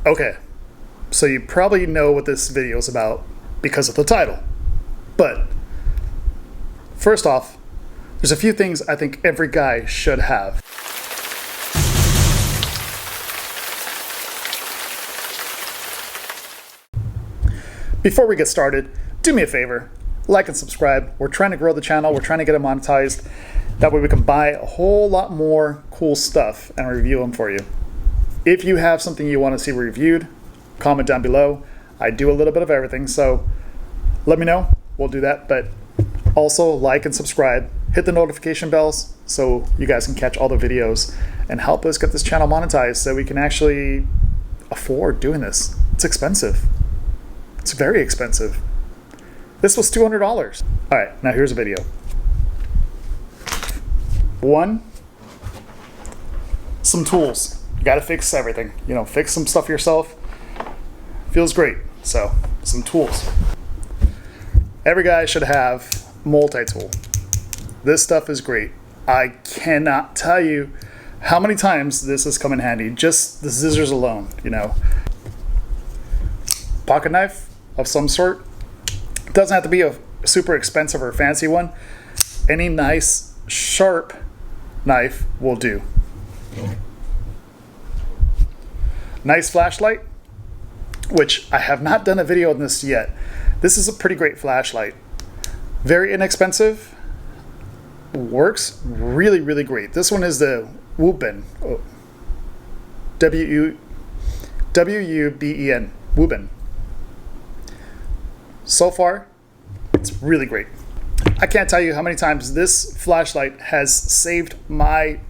Okay, so you probably know what this video is about because of the title. But first off, there's a few things I think every guy should have. Before we get started, do me a favor, like and subscribe. We're trying to grow the channel, we're trying to get it monetized. That way we can buy a whole lot more cool stuff and review them for you. If you have something you want to see reviewed, comment down below. I do a little bit of everything, so let me know. We'll do that. But also like and subscribe. Hit the notification bells so you guys can catch all the videos and help us get this channel monetized so we can actually afford doing this. It's expensive. It's very expensive. This was $200. All right, now here's a video. One, some tools. You gotta fix everything. You know, fix some stuff yourself. Feels great. So, some tools. Every guy should have multi-tool. This stuff is great. I cannot tell you how many times this has come in handy. Just the scissors alone, you know. Pocket knife of some sort. It doesn't have to be a super expensive or fancy one. Any nice, sharp knife will do. Nice flashlight, which I have not done a video on this yet. This is a pretty great flashlight. Very inexpensive. Works really, really great. This one is the Wuben. W-U-B-E-N. Wuben. So far, it's really great. I can't tell you how many times this flashlight has saved my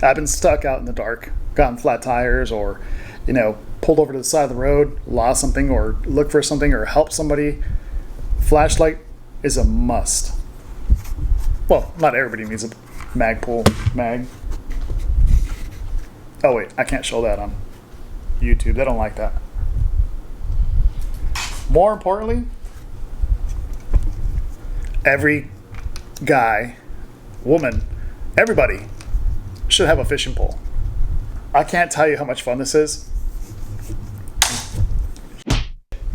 I've been stuck out in the dark, gotten flat tires, or, you know, pulled over to the side of the road, lost something, or looked for something, or helped somebody. Flashlight is a must. Well, not everybody needs a mag. Oh wait, I can't show that on YouTube. They don't like that. More importantly, every guy, woman, everybody should have a fishing pole. I can't tell you how much fun this is.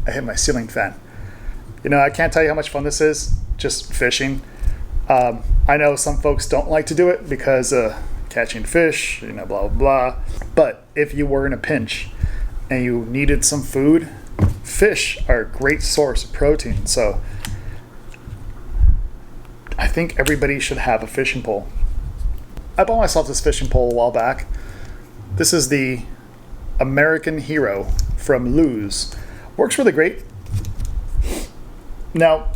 I hit my ceiling fan. You know, I can't tell you how much fun this is, just fishing. I know some folks don't like to do it because catching fish, you know, blah, blah, blah. But if you were in a pinch and you needed some food, fish are a great source of protein. So I think everybody should have a fishing pole. I bought myself this fishing pole a while back. This is the American Hero from Lose. Works really great. Now,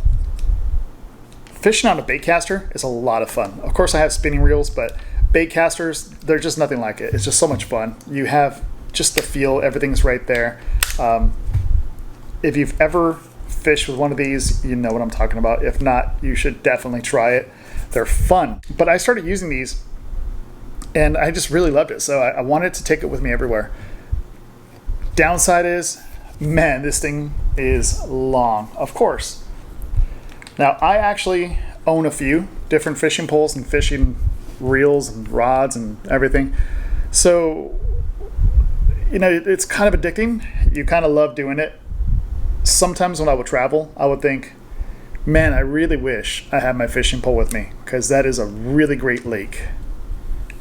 fishing on a baitcaster is a lot of fun. Of course I have spinning reels, but baitcasters, they're just nothing like it. It's just so much fun. You have just the feel, everything's right there. If you've ever fished with one of these, you know what I'm talking about. If not, you should definitely try it. They're fun. But I started using these and I just really loved it. So I wanted to take it with me everywhere. Downside is, man, this thing is long, of course. Now, I actually own a few different fishing poles and fishing reels and rods and everything. So, you know, it's kind of addicting. You kind of love doing it. Sometimes when I would travel, I would think, man, I really wish I had my fishing pole with me because that is a really great lake.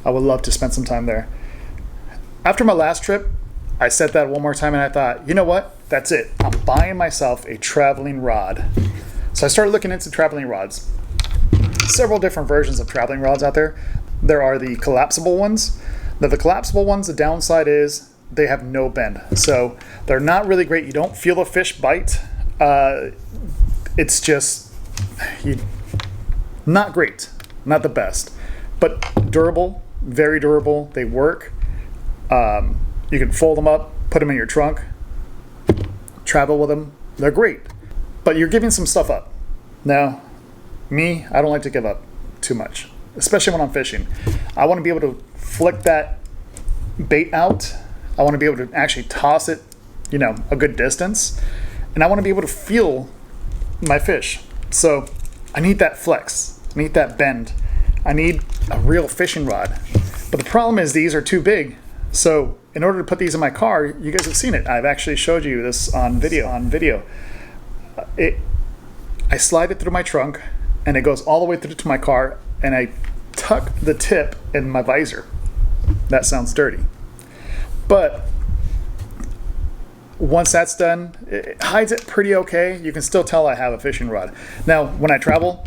I would love to spend some time there. After my last trip, I said that one more time and I thought, you know what? That's it. I'm buying myself a traveling rod. So I started looking into traveling rods. Several different versions of traveling rods out there. There are the collapsible ones. Now the collapsible ones, the downside is they have no bend. So they're not really great. You don't feel a fish bite. It's just not great, not the best, but durable, very durable. They work. You can fold them up, put them in your trunk, travel with them. They're great, but you're giving some stuff up. Now, me, I don't like to give up too much, especially when I'm fishing. I want to be able to flick that bait out. I want to be able to actually toss it, you know, a good distance, and I want to be able to feel my fish. So I need that flex, I need that bend. I need a real fishing rod. But the problem is these are too big. So in order to put these in my car, you guys have seen it. I've actually showed you this on video. I slide it through my trunk and it goes all the way through to my car, and I tuck the tip in my visor. That sounds dirty. But once that's done, it hides it pretty okay. You can still tell I have a fishing rod. Now, when I travel,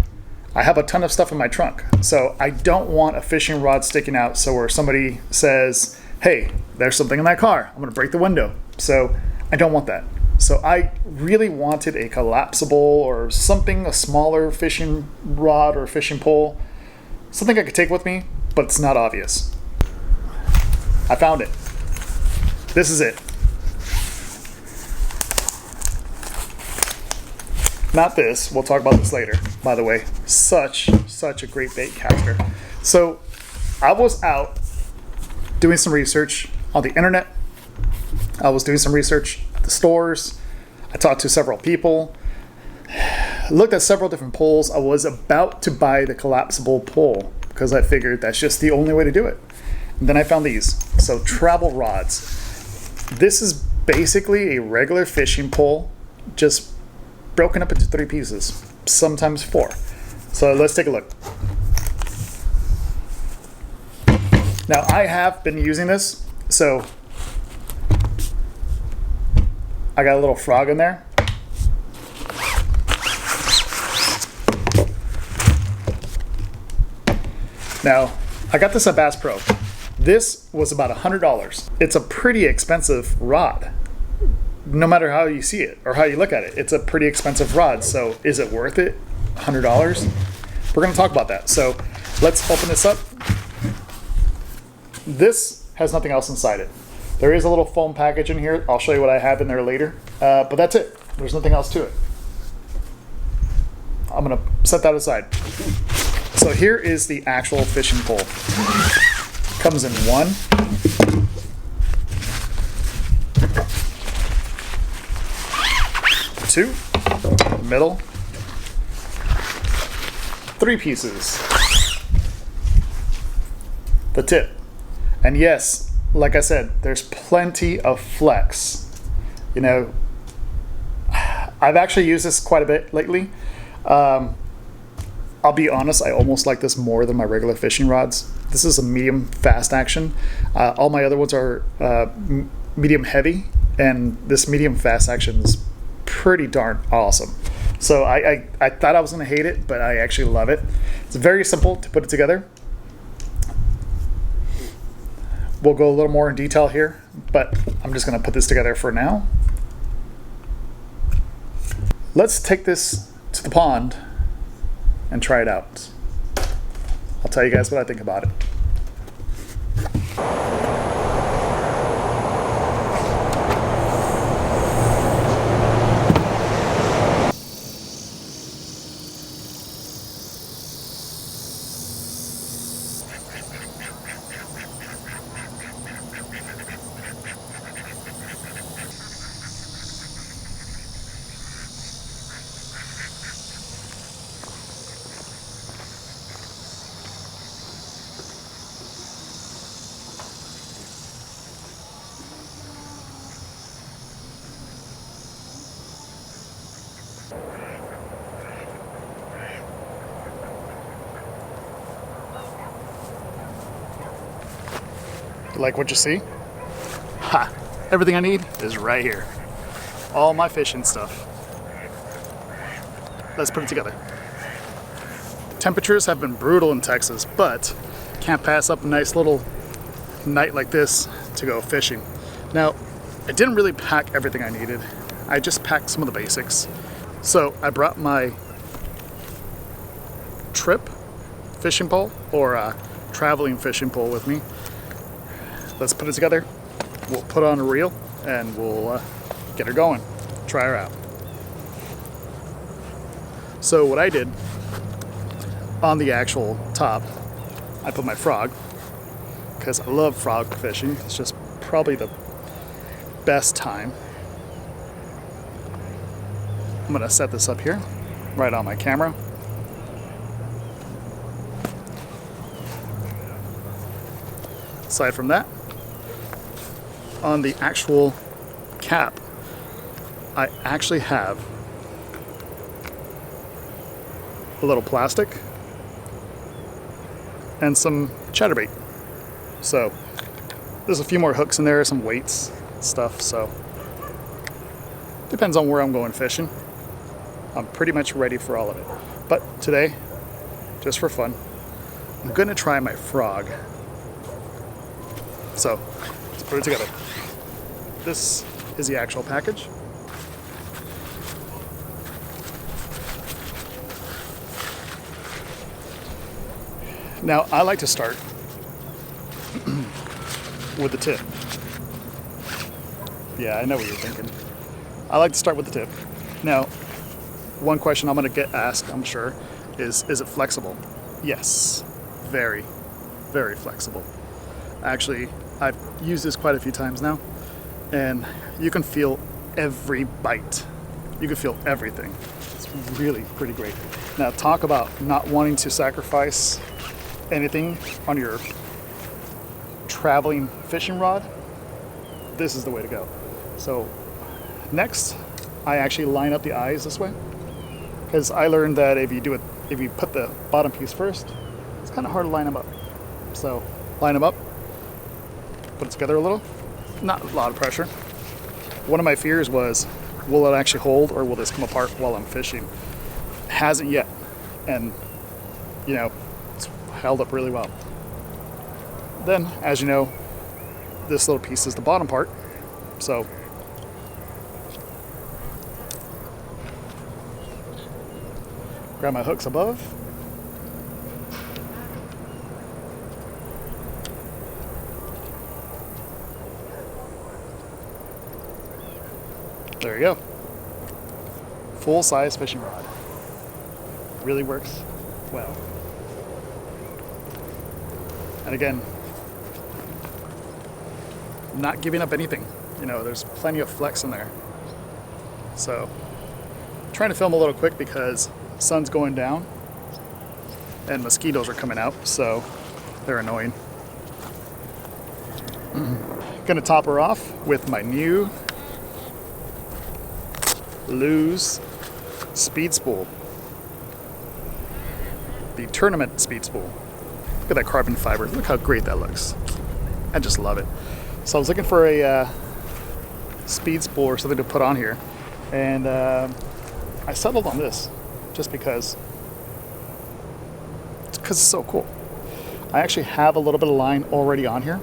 I have a ton of stuff in my trunk. So I don't want a fishing rod sticking out so where somebody says, hey, there's something in that car, I'm gonna break the window. So I don't want that. So I really wanted a collapsible or something, a smaller fishing rod or fishing pole, something I could take with me, but it's not obvious. I found it. This is it. Not this. We'll talk about this later. By the way, such a great baitcaster. So I was out doing some research on the internet. I was doing some research at the stores. I talked to several people. Looked at several different poles. I was about to buy the collapsible pole because I figured that's just the only way to do it. And then I found these. So travel rods. This is basically a regular fishing pole, just broken up into 3 pieces, sometimes 4. So let's take a look. Now I have been using this, so I got a little frog in there. Now I got this at Bass Pro. This was about $100. It's a pretty expensive rod. No matter how you see it or how you look at it, it's a pretty expensive rod. So is it worth it? $100? We're going to talk about that. So let's open this up. This has nothing else inside it. There is a little foam package in here. I'll show you what I have in there later. But that's it. There's nothing else to it. I'm going to set that aside. So here is the actual fishing pole. Comes in 1, 2, middle, 3 pieces, the tip. And yes, like I said, there's plenty of flex. You know, I've actually used this quite a bit lately. I'll be honest, I almost like this more than my regular fishing rods. This is a medium fast action. All my other ones are medium heavy, and this medium fast action is pretty darn awesome. So I thought I was gonna hate it, but I actually love it. It's very simple to put it together. We'll go a little more in detail here, but I'm just gonna put this together for now. Let's take this to the pond and try it out. I'll tell you guys what I think about it. Like what you see? Ha! Everything I need is right here. All my fishing stuff. Let's put it together. Temperatures have been brutal in Texas, but can't pass up a nice little night like this to go fishing. Now, I didn't really pack everything I needed. I just packed some of the basics. So I brought my trip fishing pole, or traveling fishing pole with me. Let's put it together. We'll put on a reel and we'll get her going. Try her out. So what I did on the actual top, I put my frog, because I love frog fishing. It's just probably the best time. I'm gonna set this up here, right on my camera. Aside from that, on the actual cap, I actually have a little plastic and some chatterbait. So there's a few more hooks in there, some weights, stuff, so depends on where I'm going fishing. I'm pretty much ready for all of it. But today, just for fun, I'm gonna try my frog. So let's put it together. This is the actual package. Now, I like to start with the tip. Yeah, I know what you're thinking. I like to start with the tip. Now, one question I'm going to get asked, I'm sure, is it flexible? Yes, very, very flexible. Actually, I've used this quite a few times now, and you can feel every bite. You can feel everything. It's really pretty great. Now, talk about not wanting to sacrifice anything on your traveling fishing rod. This is the way to go. So next, I actually line up the eyes this way, because I learned that if you put the bottom piece first, it's kind of hard to line them up. So line them up, put it together a little, not a lot of pressure. One of my fears was, will it actually hold or will this come apart while I'm fishing? Hasn't yet, and you know, it's held up really well. Then, as you know, this little piece is the bottom part, so grab my hooks above. There you go. Full-size fishing rod. Really works well. And again, not giving up anything. You know, there's plenty of flex in there. So, trying to film a little quick because the sun's going down and mosquitoes are coming out, so they're annoying. Gonna top her off with my new Lose speed spool. The tournament speed spool. Look at that carbon fiber. Look how great that looks. I just love it. So I was looking for a speed spool or something to put on here, and I settled on this just because it's so cool. I actually have a little bit of line already on here,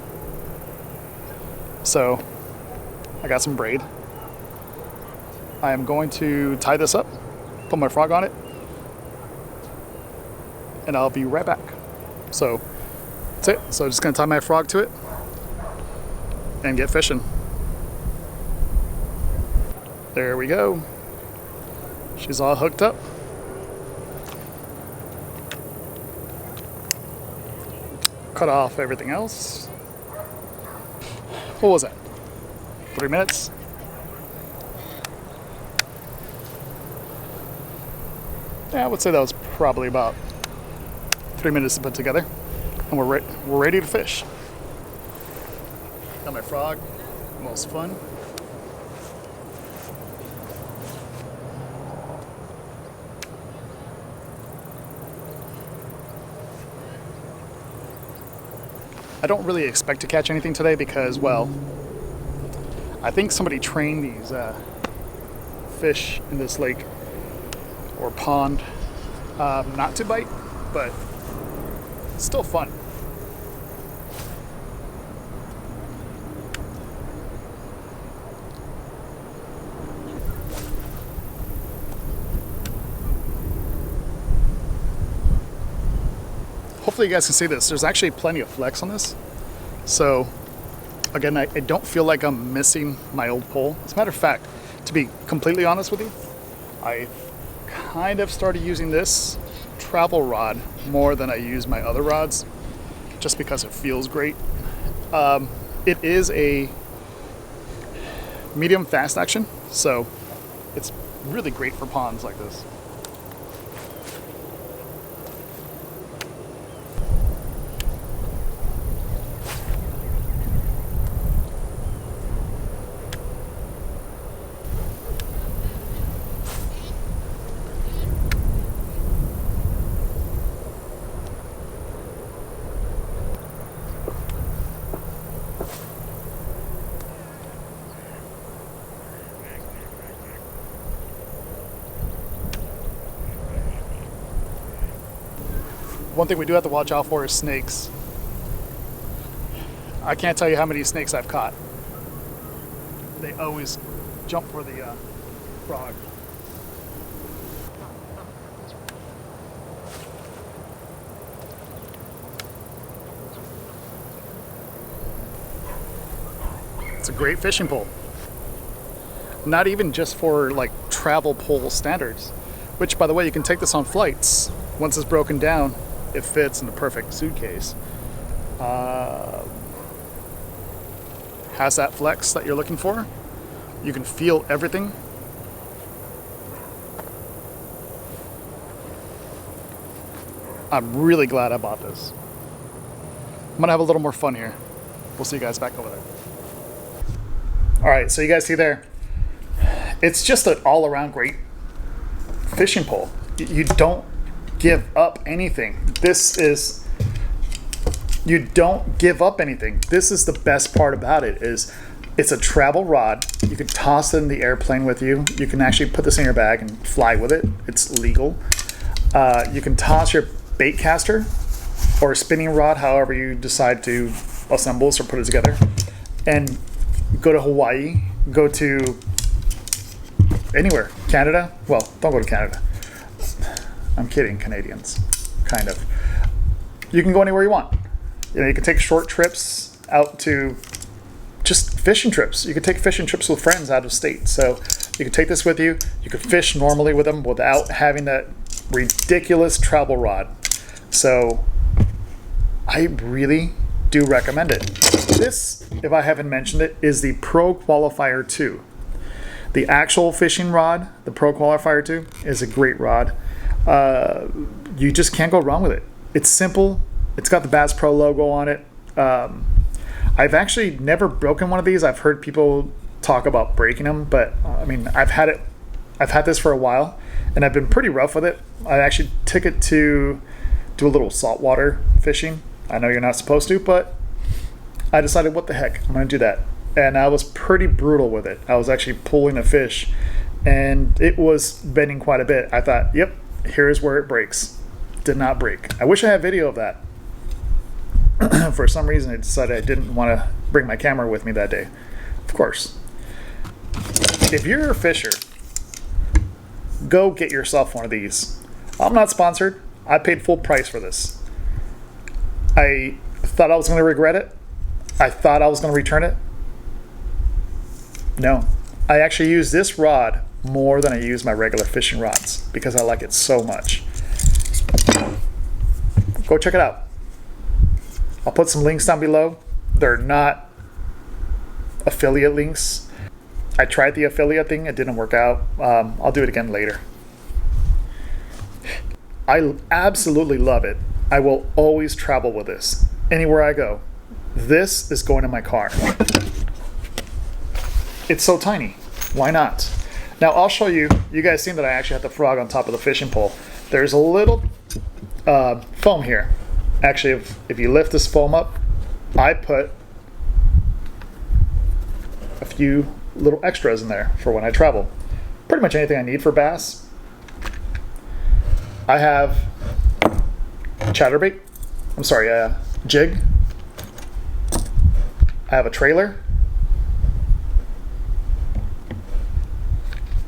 so I got some braid. I am going to tie this up, put my frog on it, and I'll be right back. So that's it. So I'm just gonna tie my frog to it and get fishing. There we go. She's all hooked up. Cut off everything else. What was that? 3 minutes? Yeah, I would say that was probably about 3 minutes to put together, and we're ready to fish. Got my frog, most fun. I don't really expect to catch anything today because, well, I think somebody trained these fish in this lake or pond not to bite, but it's still fun. Hopefully you guys can see this. There's actually plenty of flex on this. So again, I don't feel like I'm missing my old pole. As a matter of fact, to be completely honest with you, I kind of started using this travel rod more than I use my other rods, just because it feels great. It is a medium fast action, so it's really great for ponds like this. One thing we do have to watch out for is snakes. I can't tell you how many snakes I've caught. They always jump for the frog. It's a great fishing pole. Not even just for like travel pole standards, which by the way, you can take this on flights. Once it's broken down, it fits in the perfect suitcase. Has that flex that you're looking for. You can feel everything. I'm really glad I bought this. I'm gonna have a little more fun here. We'll see you guys back over there. All right, so you guys see there, it's just an all-around great fishing pole. You don't give up anything. You don't give up anything. This is the best part about it, is it's a travel rod. You can toss it in the airplane with you. You can actually put this in your bag and fly with it. It's legal. You can toss your Baitcaster or a spinning rod, however you decide to assemble this or put it together, and go to Hawaii, go to anywhere. Canada? Well, don't go to Canada. I'm kidding, Canadians, kind of. You can go anywhere you want. You know, you can take short trips out to just fishing trips. You can take fishing trips with friends out of state. So you can take this with you. You can fish normally with them without having that ridiculous travel rod. So I really do recommend it. This, if I haven't mentioned it, is the Pro Qualifier 2. The actual fishing rod, the Pro Qualifier 2, is a great rod. You just can't go wrong with it. It's simple. It's got the Bass Pro logo on it. I've actually never broken one of these. I've heard people talk about breaking them, but I mean, I've had this for a while, and I've been pretty rough with it. I actually took it to do a little saltwater fishing. I know you're not supposed to, but I decided, what the heck, I'm gonna do that. And I was pretty brutal with it. I was actually pulling a fish, and it was bending quite a bit. I thought, yep, here's where it breaks. Did not break. I wish I had video of that. For some reason, I decided I didn't want to bring my camera with me that day. Of course. If you're a fisher, go get yourself one of these. I'm not sponsored. I paid full price for this. I thought I was going to regret it. I thought I was going to return it. No. I actually use this rod more than I use my regular fishing rods because I like it so much. Go check it out. I'll put some links down below. They're not affiliate links. I tried the affiliate thing. It didn't work out. I'll do it again later. I absolutely love it. I will always travel with this. Anywhere I go. This is going in my car. It's so tiny. Why not? Now I'll show you. You guys seen that I actually had the frog on top of the fishing pole. There's a little foam here. Actually, if you lift this foam up, I put a few little extras in there for when I travel. Pretty much anything I need for bass. I have chatterbait. I'm sorry, jig. I have a trailer.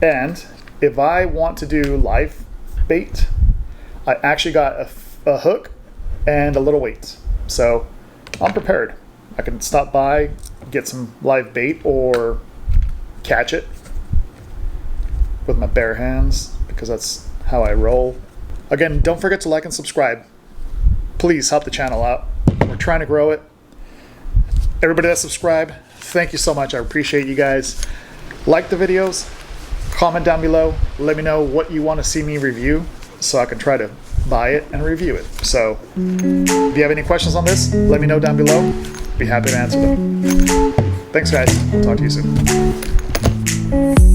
And if I want to do live bait, I actually got a hook and a little weight. So I'm prepared. I can stop by, get some live bait, or catch it with my bare hands because that's how I roll. Again, don't forget to like and subscribe. Please help the channel out. We're trying to grow it. Everybody that subscribed, thank you so much. I appreciate you guys. Like the videos, comment down below. Let me know what you want to see me review so I can try to buy it and review it. So if you have any questions on this, let me know down below. Be happy to answer them. Thanks guys. I'll talk to you soon.